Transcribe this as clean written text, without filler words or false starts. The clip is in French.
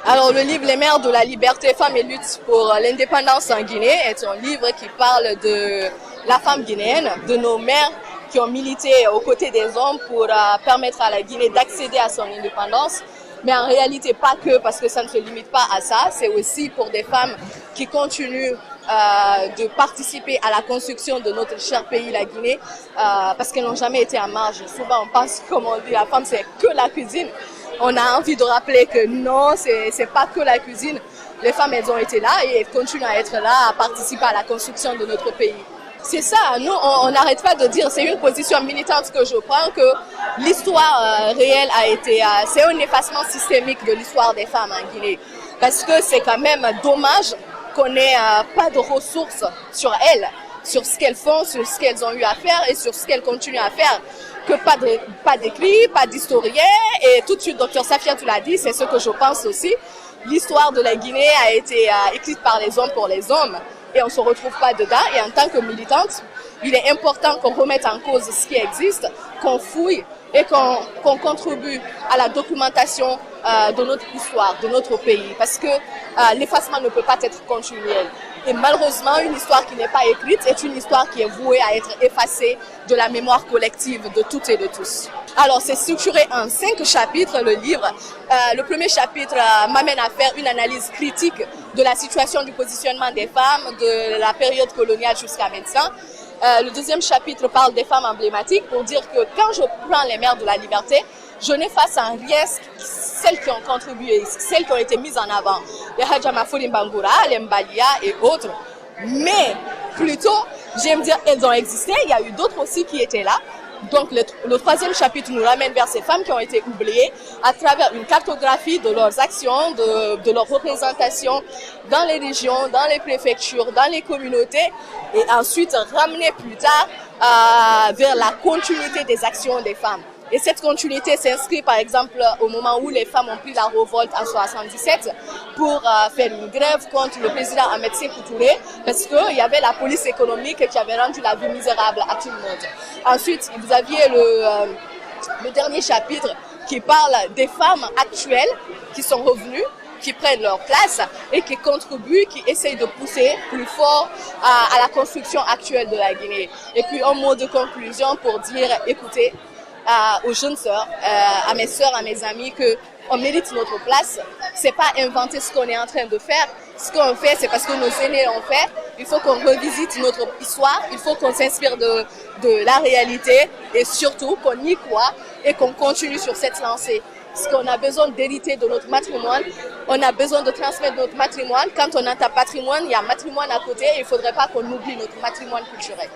Alors, le livre Les mères de la liberté, femmes et lutte pour l'indépendance en Guinée est un livre qui parle de la femme guinéenne, de nos mères qui ont milité aux côtés des hommes pour permettre à la Guinée d'accéder à son indépendance. Mais en réalité, pas que, parce que ça ne se limite pas à ça. C'est aussi pour des femmes qui continuent de participer à la construction de notre cher pays, la Guinée, parce qu'elles n'ont jamais été en marge. Souvent, on pense, comme on dit, la femme, c'est que la cuisine. On a envie de rappeler que non, c'est pas que la cuisine. Les femmes, elles ont été là et elles continuent à être là, à participer à la construction de notre pays. C'est ça, nous, on n'arrête pas de dire, c'est une position militante que je prends, que l'histoire réelle a été, c'est un effacement systémique de l'histoire des femmes en Guinée. Parce que c'est quand même dommage qu'on n'ait pas de ressources sur elles, sur ce qu'elles font, sur ce qu'elles ont eu à faire et sur ce qu'elles continuent à faire. Que pas d'écrit, pas d'historien, et tout de suite, Dr Safia, tu l'as dit, c'est ce que je pense aussi. L'histoire de la Guinée a été écrite par les hommes pour les hommes, et on ne se retrouve pas dedans. Et en tant que militante, il est important qu'on remette en cause ce qui existe, qu'on fouille et qu'on contribue à la documentation de notre histoire, de notre pays, parce que l'effacement ne peut pas être continuel. Et malheureusement, une histoire qui n'est pas écrite est une histoire qui est vouée à être effacée de la mémoire collective de toutes et de tous. Alors, c'est structuré en 5 chapitres, le livre. Le premier chapitre m'amène à faire une analyse critique de la situation du positionnement des femmes de la période coloniale jusqu'à maintenant. Le deuxième chapitre parle des femmes emblématiques pour dire que quand je prends les mères de la liberté, je n'efface en rien celles qui ont contribué, celles qui ont été mises en avant. Les Hadja Mafoulim Bangoura, les Mbalia et autres. Mais plutôt, j'aime dire, elles ont existé, il y a eu d'autres aussi qui étaient là. Donc le troisième chapitre nous ramène vers ces femmes qui ont été oubliées à travers une cartographie de leurs actions, de leurs représentations dans les régions, dans les préfectures, dans les communautés, et ensuite ramener plus tard vers la continuité des actions des femmes. Et cette continuité s'inscrit par exemple au moment où les femmes ont pris la révolte en 1977 pour faire une grève contre le président Ahmed Sékou Touré, parce qu'il y avait la police économique qui avait rendu la vie misérable à tout le monde. Ensuite, vous aviez le dernier chapitre qui parle des femmes actuelles qui sont revenues, qui prennent leur place et qui contribuent, qui essayent de pousser plus fort à la construction actuelle de la Guinée. Et puis un mot de conclusion pour dire, écoutez, aux jeunes sœurs, à mes sœurs, à mes amis, qu'on mérite notre place. C'est pas inventer ce qu'on est en train de faire. Ce qu'on fait, c'est parce que nos aînés l'ont fait. Il faut qu'on revisite notre histoire. Il faut qu'on s'inspire de la réalité et surtout qu'on y croit et qu'on continue sur cette lancée. Parce qu'on a besoin d'hériter de notre patrimoine. On a besoin de transmettre notre patrimoine. Quand on a un patrimoine, il y a un matrimoine à côté. Il ne faudrait pas qu'on oublie notre patrimoine culturel.